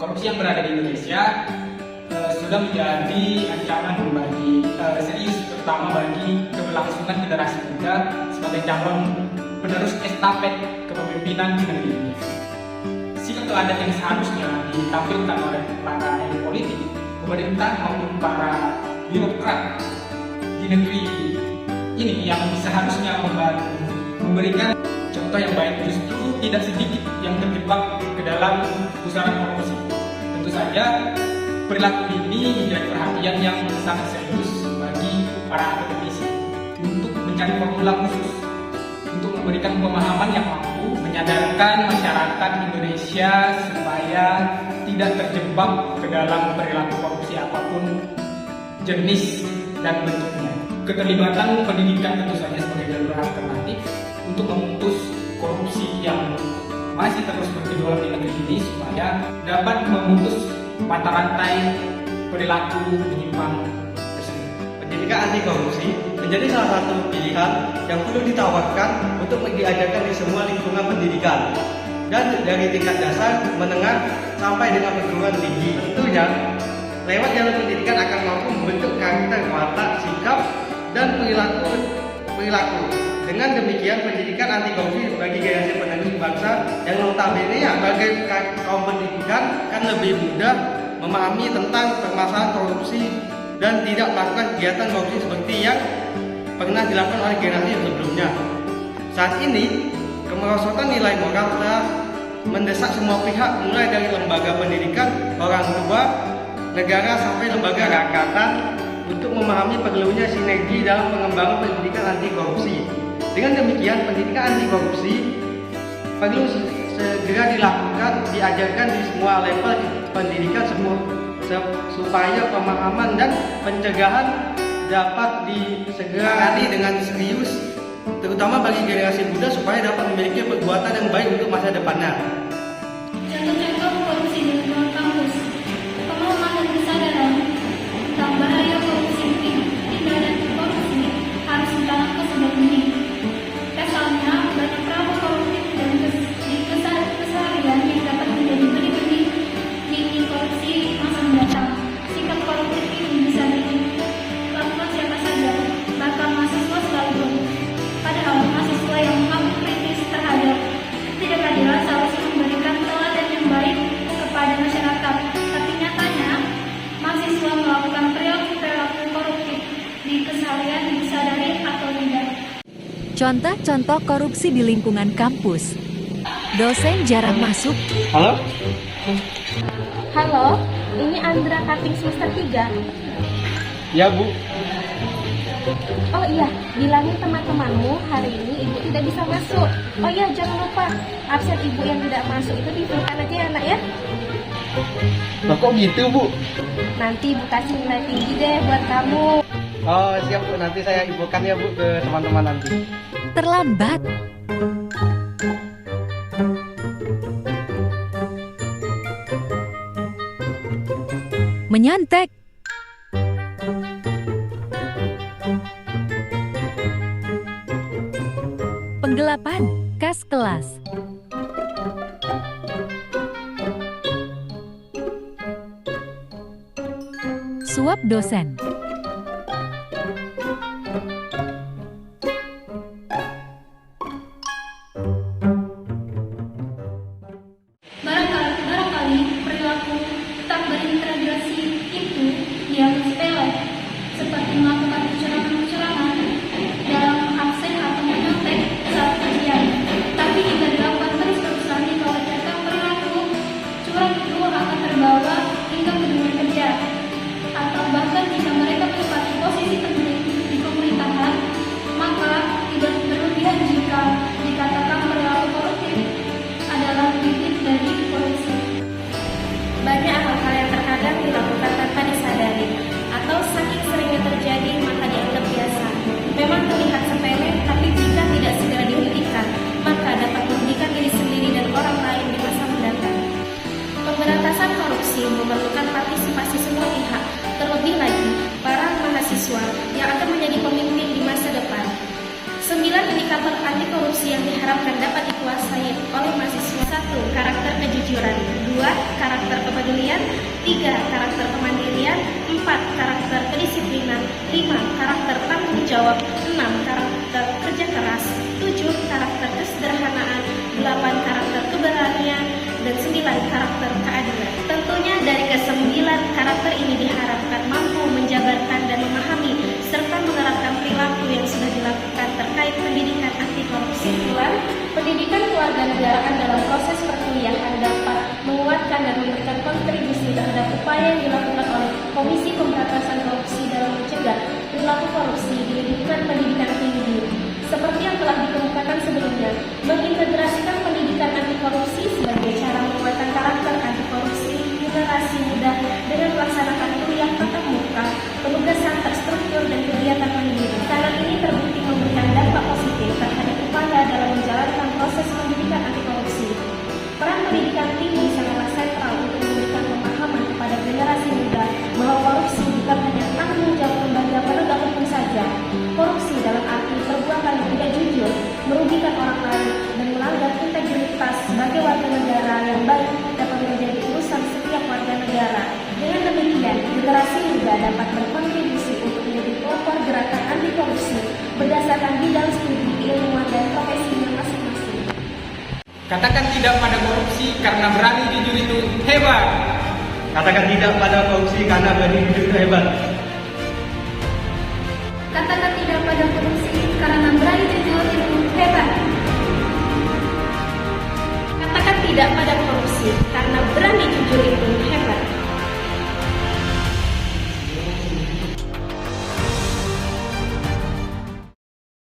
korupsi yang berada di Indonesia sudah menjadi ancaman bagi serius, terutama bagi keberlangsungan generasi muda sebagai calon penerus estafet kepemimpinan di negeri ini. Sikap teladan yang seharusnya ditampilkan oleh para elit politik, pemerintah maupun para birokrat di negeri ini yang seharusnya memberikan contoh yang baik, justru tidak sedikit yang terjebak ke dalam pusaran korupsi. Tentu saja perilaku ini menjadi perhatian yang sangat serius bagi para akademisi untuk mencari formula khusus untuk memberikan pemahaman yang mampu menyadarkan masyarakat Indonesia supaya tidak terjebak ke dalam perilaku korupsi apapun jenis dan bentuknya. Keterlibatan pendidikan tentu saja sebagai jalur alternatif untuk memutus korupsi yang masih terus bergejolak di negeri ini supaya dapat memutus mata rantai perilaku menyimpang tersebut. Pendidikan anti korupsi menjadi salah satu pilihan yang perlu ditawarkan untuk diajarkan di semua lingkungan pendidikan dan dari tingkat dasar, menengah sampai dengan perguruan tinggi. Tentunya lewat jalur pendidikan akan mampu membentuk karakter, watak, sikap dan perilaku. Dengan demikian, pendidikan anti korupsi bagi generasi penerus bangsa yang notabene sebagai kaum pendidikan kan lebih mudah memahami tentang permasalahan korupsi dan tidak melakukan kegiatan korupsi seperti yang pernah dilakukan oleh generasi sebelumnya. Saat ini, kemerosotan nilai moral telah mendesak semua pihak, mulai dari lembaga pendidikan, orang tua, negara sampai lembaga rakyatan untuk memahami perlunya sinergi dalam pengembangan pendidikan anti korupsi. Dengan demikian, pendidikan anti korupsi perlu segera dilakukan, diajarkan di semua level pendidikan supaya pemahaman dan pencegahan dapat disegera dengan serius, terutama bagi generasi muda supaya dapat memiliki perbuatan yang baik untuk masa depannya. Contoh-contoh korupsi di lingkungan kampus: pemahaman dan kesadaran tentang bahaya korupsi, tindak dan korupsi harus ditanamkan sejak dini. Pasalnya, banyak praktik koruptif dan keseharian yang dapat menjadi benih-benih mini korupsi masa mendatang. Sikap koruptif ini bisa dilakukan siapa saja, bahkan mahasiswa sekalipun. Padahal mahasiswa yang mampu kritis terhadap ketidakadilan seharusnya memberikan teladan yang baik kepada masyarakat. Tapi nyatanya, mahasiswa melakukan perilaku koruptif di keseharian disadari atau tidak. Contoh-contoh korupsi di lingkungan kampus. Dosen jarang masuk. Halo? Halo, ini Andra Cutting semester 3. Ya, Bu. Oh iya, bilangin teman-temanmu hari ini ibu tidak bisa masuk. Oh iya, jangan lupa absen ibu yang tidak masuk itu dihilangkan aja ya, Nak ya. Loh, kok gitu, Bu? Nanti ibu kasih nilai tinggi deh buat kamu. Oh, siap, Bu. Nanti saya ibukan ya, Bu, ke teman-teman nanti. Terlambat. Menyontek. Penggelapan kas kelas. Suap dosen. Barangkali perilaku tak berintegrasi itu dianggap sepele, seperti melakukan kecurangan dalam absen atau menyontek saat ujian. Tapi jika dilakukan terus-terusan di bawah contoh perilaku curang itu akan terbawa hingga ke dunia kerja, atau bahkan jika kepedulian, 3. Karakter kemandirian, 4. Karakter kedisiplinan, 5. Karakter tanggung jawab, 6. Karakter kerja keras, 7. Karakter kesederhanaan, 8. Karakter keberanian, dan 9. Karakter keadilan. Tentunya dari ke-9 karakter ini diharapkan mampu menjabarkan dan memahami serta menerapkan perilaku yang sudah dilakukan terkait pendidikan anti korupsi. Pendidikan kewarganegaraan dalam proses perkuliahan dapat menguatkan dan memberikan kontribusi terhadap upaya yang dilakukan oleh Komisi Pemberantasan Korupsi dalam mencegah perilaku korupsi di lingkungan pendidikan tinggi. Seperti yang telah dikemukakan sebelumnya, mengintegrasikan pendidikan anti korupsi sebagai cara menguatkan karakter anti korupsi generasi muda dengan melaksanakan kuliah tatap muka, penugasan terstruktur dan kegiatan pendidikan. Cara ini terbukti memberikan dampak positif terhadap upaya dalam menjalankan proses pendidikan anti korupsi. Peran pendidikan tinggi sangatlah sentral untuk memberikan pemahaman kepada generasi muda bahwa korupsi bukan hanya tanggung jawab lembaga penegak hukum saja. Korupsi dalam arti perbuatan yang tidak jujur, merugikan orang lain, dan melanggar integritas sebagai warga negara yang baik dapat menjadi urusan setiap warga negara. Dengan demikian, generasi muda dapat berkontribusi untuk menjadi pelopor gerakan anti korupsi berdasarkan bidang studi keilmuan dan profesinya masing-masing. Katakan tidak pada korupsi karena berani jujur itu hebat. Katakan tidak pada korupsi karena berani jujur itu hebat. Katakan tidak pada korupsi karena berani jujur itu hebat. Katakan tidak pada korupsi karena berani jujur itu hebat.